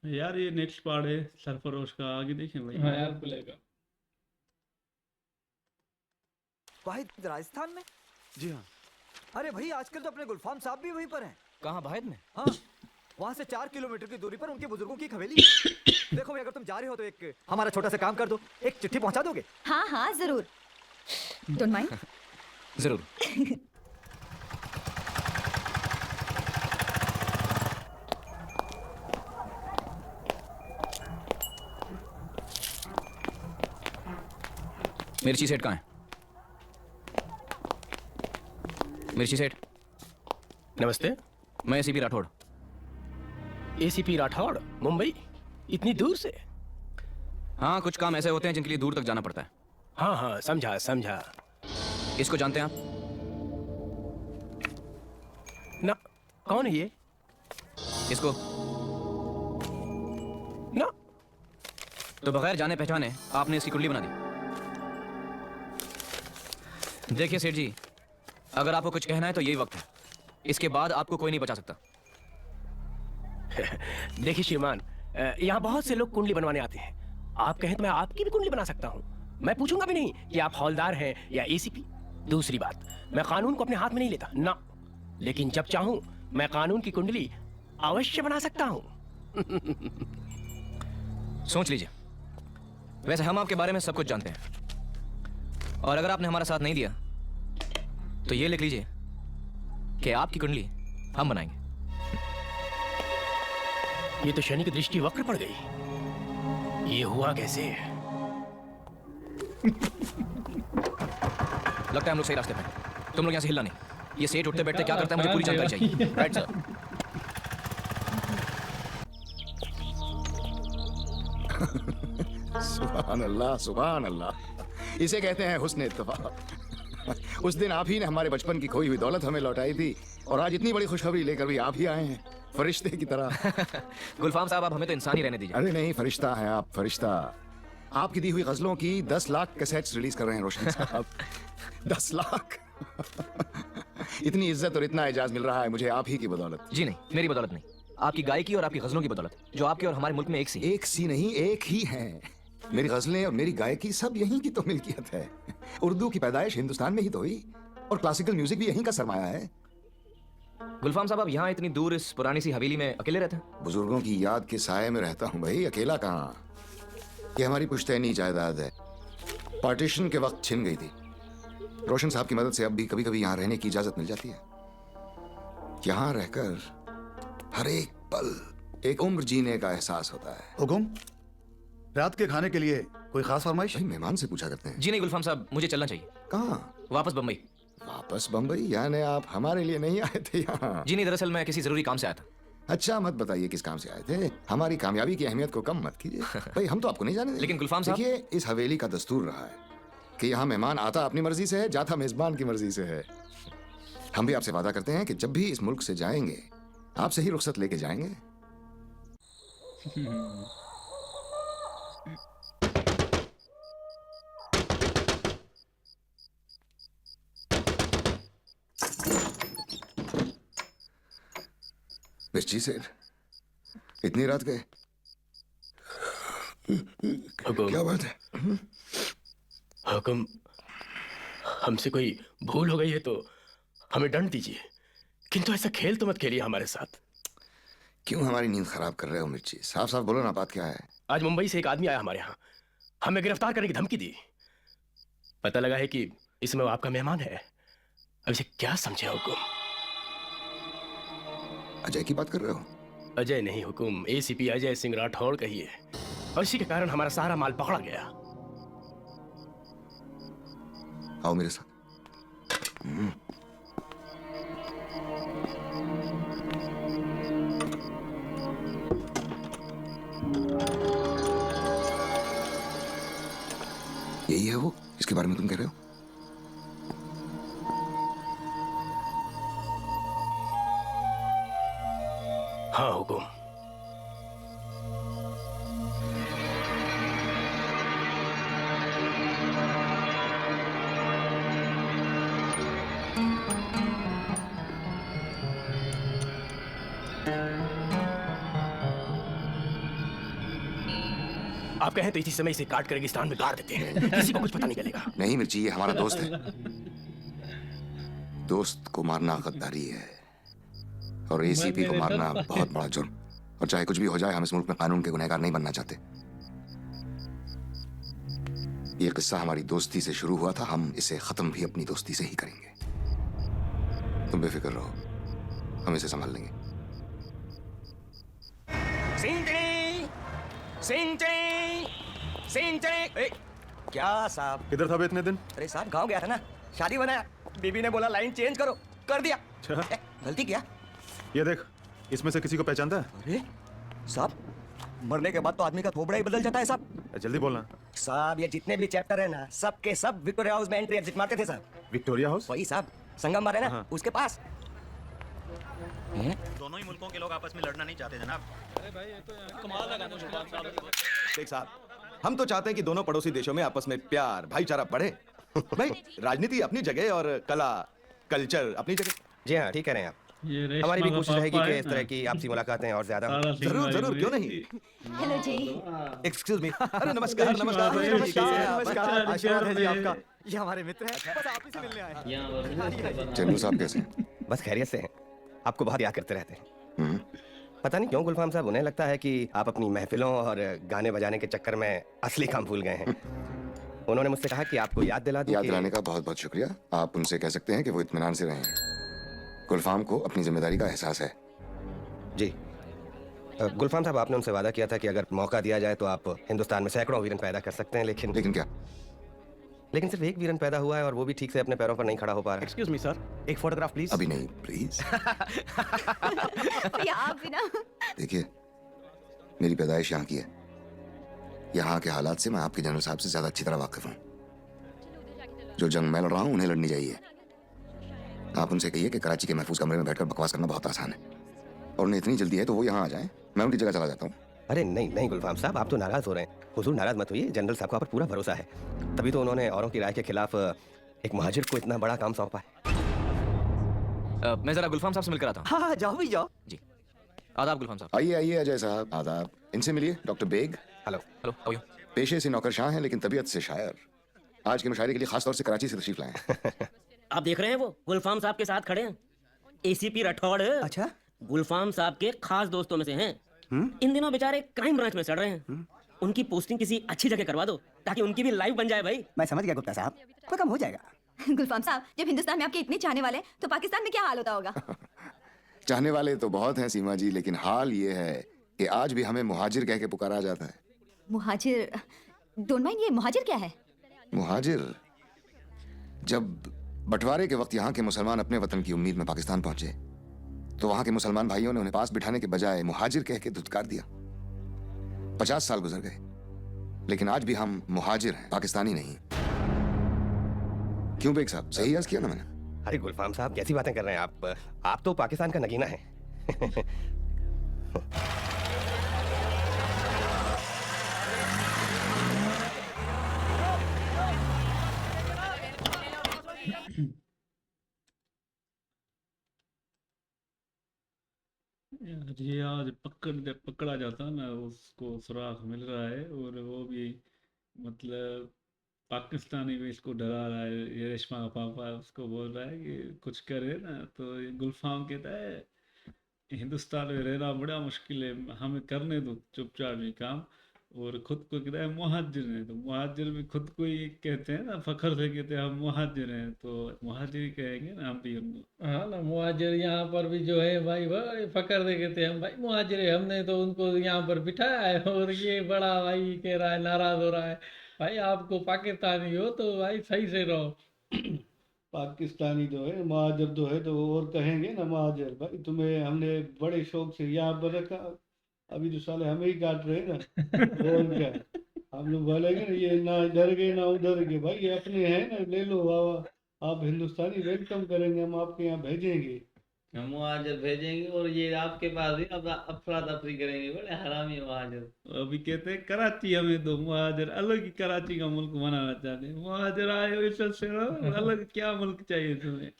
यार ये next part है सरफरोश का, आगे देखें भाई। हाँ यार खुलेगा। वाहिद राजस्थान में? जी हाँ। अरे भाई आजकल तो अपने गुलफाम साहब भी वहीं पर हैं। कहाँ, वाहिद में? हाँ, वहाँ से 4 किलोमीटर की दूरी पर उनके बुजुर्गों की हवेली है। देखो भाई, अगर तुम जा रहे हो तो एक हमारा छोटा सा काम कर दो, एक चिट्ठी पहुँचा दोगे? हाँ हाँ जरूर। Don't mind. जरूर। मिर्ची सेठ कहाँ है? मिर्ची सेठ। नमस्ते। मैं एसीपी राठौड़। एसीपी राठौड़, मुंबई? इतनी दूर से? हाँ, कुछ काम ऐसे होते हैं जिनके लिए दूर तक जाना पड़ता है। हाँ हाँ, समझा समझा। इसको जानते हैं आप? ना। कौन है ये? इसको? ना। तो बगैर जाने पहचाने आपने इसकी कुंडली बना दी। देखिए सेठ जी, अगर आपको कुछ कहना है तो यही वक्त है। इसके बाद आपको कोई नहीं बचा सकता। देखिए श्रीमान, यहाँ बहुत से लोग कुंडली बनवाने आते हैं। आप कहें तो मैं आपकी भी कुंडली बना सकता हूँ। मैं पूछूंगा भी नहीं कि आप हौलदार हैं या एसीपी। दूसरी बात, मैं कानून को अपने हाथ में नहीं लेता ना, लेकिन जब चाहूं मैं कानून की कुंडली अवश्य बना सकता हूँ। सोच लीजिए। वैसे हम आपके बारे में सब कुछ जानते हैं, और अगर आपने हमारा साथ नहीं दिया तो ये लिख लीजिए कि आपकी कुंडली हम बनाएंगे। ये तो शनि की दृष्टि वक्र पड़ गई। ये हुआ कैसे? लगता है हम लोग सही रास्ते पे हैं। तुम लोग यहाँ से हिलना नहीं। ये सेठ उठते बैठते क्या करता है मुझे पूरी जानकारी चाहिए। Right sir. सुभान अल्लाह, सुभान अल्लाह। इसे कहते हैं हुस्न इत्तेफाक। उस दिन आप ही ने हमारे बचपन की खोई हुई दौलत हमें लौटाई थी, और आज इतनी बड़ी खुशखबरी लेकर भी आप ही आए हैं, फरिश्ते की तरह। गुलफाम साहब, आप हमें तो इंसान ही रहने दीजिए। अरे नहीं, फरिश्ता हैं आप, फरिश्ता। आपकी दी हुई गजलों की 10 लाख कैसेट्स रिलीज कर रहे हैं रोशन साहब। 10 लाख। इतनी इज्जत और इतना एजाज मिल रहा है मुझे आप ही की बदौलत। जी नहीं, मेरी बदौलत नहीं, आपकी गायकी और आपकी गजलों की बदौलत, जो आपके और हमारे मुल्क में एक सी। एक सी नहीं, एक ही है। मेरी गजलें और मेरी गायकी सब यहीं की तो मिल्कियत है। उर्दू की पैदाइश हिंदुस्तान में ही तो हुई, और क्लासिकल म्यूजिक भी यहीं का सरमाया है। गुलफाम साहब, आप यहाँ इतनी दूर इस पुरानी सी हवेली में अकेले रहते हैं? बुजुर्गों की याद के साये में रहता हूँ भाई, अकेला कहाँ। ये हमारी पुश्तैनी जायदाद है, पार्टीशन के वक्त छिन गई थी। रोशन साहब की मदद से अब भी कभी कभी यहाँ रहने की इजाजत मिल जाती है। यहाँ रहकर हर एक पल एक उम्र जीने का एहसास होता है। हुकुम, रात के खाने के लिए कोई खास फरमाइश? भाई मेहमान से पूछा करते हैं। जी नहीं गुलफाम साहब, मुझे चलना चाहिए। कहाँ? वापस बम्बई। वापस बम्बई? यानी आप हमारे लिए नहीं आए थे यहाँ? जी नहीं, दरअसल मैं किसी जरूरी काम से आया था। अच्छा, मत बताइए किस काम से आए थे। हमारी कामयाबी की अहमियत को कम मत कीजिए। भाई हम तो आपको नहीं जाने देंगे। लेकिन गुलफाम साहब, देखिए, इस हवेली का दस्तूर रहा है कि यहाँ मेहमान आता अपनी मर्जी से है, जाता मेजबान की मर्जी से है। हम भी आपसे वादा करते हैं कि जब भी इस मुल्क से जाएंगे आपसे ही रुखसत लेके जाएंगे। मिर्ची सेठ, इतनी रात गए? क्या बात है? हुकुम, हमसे कोई भूल हो गई है तो हमें दंड दीजिए, किंतु ऐसा खेल तो मत खेलिए हमारे साथ। क्यों हमारी नींद खराब कर रहे हो मिर्ची? साफ साफ बोलो ना, बात क्या है? आज मुंबई से एक आदमी आया हमारे यहाँ, हमें गिरफ्तार करने की धमकी दी। पता लगा है कि इसमें वो आपका मेहमान है। अब इसे क्या समझे हुकुम? अजय की बात कर रहे हो? अजय नहीं हुकुम, एसीपी अजय सिंह राठौड़ कहिए, और इसी के कारण हमारा सारा माल पकड़ा गया। आओ मेरे साथ। यही है वो इसके बारे में तुम कह रहे हो? हाँ हुकुम। आप कहें तो इसी समय इसे काट कर रेगिस्तान में गाड़ देते हैं, किसी को कुछ पता नहीं चलेगा। नहीं मिर्ची, ये हमारा दोस्त है। दोस्त को मारना गद्दारी है और एसीपी को मारना बहुत बड़ा जुर्म। और चाहे कुछ भी हो जाए, हम इस मुल्क में कानून के गुनहगार नहीं बनना चाहते। ये किस्सा हमारी दोस्ती से शुरू हुआ था, हम इसे खत्म भी अपनी दोस्ती से ही करेंगे। तुम बेफिक्र रहो, हम इसे संभाल लेंगे। क्या साहब? किधर था बे इतने दिन? अरे साहब गांव गया था ना, शादी बनाया, बीबी ने बोला लाइन चेंज करो, कर दिया। अच्छा। गलती किया। ये देख, इसमें से किसी को पहचानता है? अरे साहब, मरने के बाद तो आदमी का थोबड़ा ही बदल जाता है साहब। जल्दी बोलना। साहब ये जितने भी चैप्टर है ना, सब के सब विक्टोरिया हाउस में एंट्री एग्जिट मारते थे साहब। Victoria house? वही साहब, संगम मारे ना, हाँ। उसके पास। दोनों ही मुल्कों के लोग आपस में लड़ना नहीं चाहते जनाब। शेख साहब, हम तो चाहते हैं कि दोनों पड़ोसी देशों में आपस में प्यार भाईचारा बढ़े। भाई, राजनीति अपनी जगह और कला कल्चर अपनी जगह। जी हाँ, ठीक कह रहे हैं आप। ये रेशमा हमारी भी का कोशिश रहेगी पापा कि है इस ना, तरह की आपसी मुलाकातें और ज्यादा हों। सारा सिंह जरूर, राजू जरूर, रे। क्यों नहीं? हेलो जी। Excuse me. अरे नमस्कार, नमस्कार। नमस्कार, आशीर्वाद है जी आपका। ये हमारे मित्र हैं, बस आप ही से मिलने आए। चंदू साहब कैसे हैं? बस खैरियत से हैं। आपको बहुत याद करते रहते हैं। हम्म, पता नहीं क्यों गुलफाम साहब, उन्हें लगता है कि आप अपनी महफिलों और गाने बजाने के चक्कर में असली काम भूल गए हैं। उन्होंने मुझसे कहा कि आपको याद दिला दूं याद कि- दिलाने का बहुत बहुत शुक्रिया। आप उनसे कह सकते हैं कि वो इत्मीनान से रहें। गुलफाम को अपनी जिम्मेदारी का एहसास है। जी गुलफाम साहब, आपने उनसे वादा किया था कि अगर मौका दिया जाए तो आप हिंदुस्तान में सैकड़ों वीरन पैदा कर सकते हैं, लेकिन क्या? लेकिन सिर्फ एक वीरन पैदा हुआ है और वो भी ठीक से अपने पैरों पर नहीं खड़ा हो पा रहा है। एक्सक्यूज मी सर, एक फोटोग्राफ प्लीज। अभी नहीं, प्लीज। या आप भी ना। देखिए, मेरी पैदाइश यहाँ की है। यहाँ के हालात से मैं आपके जनरल साहब से ज्यादा अच्छी तरह वाकिफ हूँ। जो जंग मैं लड़ रहा हूँ, उन्हें लड़नी चाहिए। आप उनसे कहिए कि कराची के महफूज कमरे में बैठकर बकवास करना बहुत आसान है, और उन्हें इतनी जल्दी है तो वो यहाँ आ जाएं, मैं उनकी जगह चला जाता हूँ। अरे नहीं नहीं गुलफाम साहब, आप तो नाराज हो रहे हैं। हुजूर नाराज मत होइए, जनरल साहब को आप पर पूरा भरोसा है, तभी तो उन्होंने औरों की राय के खिलाफ एक मुहाजिर को इतना बड़ा काम सौंपा है। मैं जरा गुलफाम साहब से मिलकर आता हूँ। हाँ जाओ भी जाओ। जी, आदाब गुलफाम साहब। आइए आइए अजय साहब, आदाब। इनसे मिलिए, doctor Baig. Hello. Hello, how you? पेशे से नौकरशाह हैं लेकिन तबीयत से शायर। आज के मुशायरे के लिए खास तौर से कराची से तशरीफ लाए हैं। आप देख रहे हैं वो गुलफाम साहब के साथ खड़े हैं, एसीपी राठौड़। अच्छा, गुलफाम साहब के खास दोस्तों में से हैं। इन दिनों बेचारे क्राइम ब्रांच में चढ़ रहे हैं। उनकी पोस्टिंग किसी अच्छी जगह करवा दो ताकि उनकी भी लाइफ बन जाए भाई। मैं समझ गया गुप्ता साहब, कोई कम हो जाएगा। गुलफाम साहब, जब हिंदुस्तान में आपके इतने चाहने वाले हैं, तो पाकिस्तान में क्या हाल होता होगा? चाहने वाले तो बहुत हैं सीमा जी, लेकिन हाल ये है कि आज भी हमें मुहाजिर कह के पुकारा जाता है। मुहाजिर? डोंट माइंड, ये मुहाजिर क्या है? मुहाजिर, जब बंटवारे के वक्त यहाँ के मुसलमान अपने वतन की उम्मीद में पाकिस्तान पहुंचे, तो वहां के मुसलमान भाइयों ने उन्हें पास बिठाने के बजाय मुहाजिर कह के धुतकार दिया। 50 साल गुजर गए, लेकिन आज भी हम मुहाजिर हैं, पाकिस्तानी नहीं। क्यों बेग साहब, सही अर्ज किया ना मैंने? अरे गुलफाम साहब, कैसी बातें कर रहे हैं आप तो पाकिस्तान का नगीना है। यार ये आज पकड़ा जाता ना, उसको सुराग मिल रहा है, और वो भी मतलब पाकिस्तानी भी इसको डरा रहा है। ये रेशमा का पापा उसको बोल रहा है कि कुछ करे ना, तो ये गुलफाम कहता है हिंदुस्तान में रहना बड़ा मुश्किल है, हमें करने दो चुपचाप ये काम। और खुद को कहता है मुहाजिर हैं, तो मुहाजिर भी खुद को ही कहते हैं ना, फखर से कहते हैं हम मुहाजिर हैं, तो मुहाजिर ही कहेंगे ना हम भी उनको। हाँ ना, मुहाजिर यहाँ पर भी जो है भाई बड़े फकर दे कहते हैं हम भाई मुहाजिर है, हमने तो उनको यहाँ पर बिठाया है, और ये बड़ा भाई कह रहा है, नाराज हो रहा है। भाई आपको पाकिस्तानी हो तो भाई सही से रहो। पाकिस्तानी जो है, महाजर जो है, तो वो और कहेंगे ना महाजर, भाई तुम्हें हमने बड़े शौक से यहाँ पर रखा, अभी तो साले हमें ही काट रहे हैं ना। और क्या, हम लोग बोलेंगे ना ये ना इधर के ना उधर के, भाई ये अपने हैं ना, ले लो बाबा, आप हिंदुस्तानी वेलकम करेंगे, हम आपके यहाँ भेजेंगे, हम मुहाजिर भेजेंगे, और ये आपके पास ही अब अफरा तफरी करेंगे, बड़े हरामी मुहाजिर। अभी कहते हैं कराची हमें दो, मुहाजिर अलग ही कराची का मुल्क बनाना चाहते हैं। मुहाजिर आए हो इस से अलग क्या मुल्क चाहिए तुम्हें?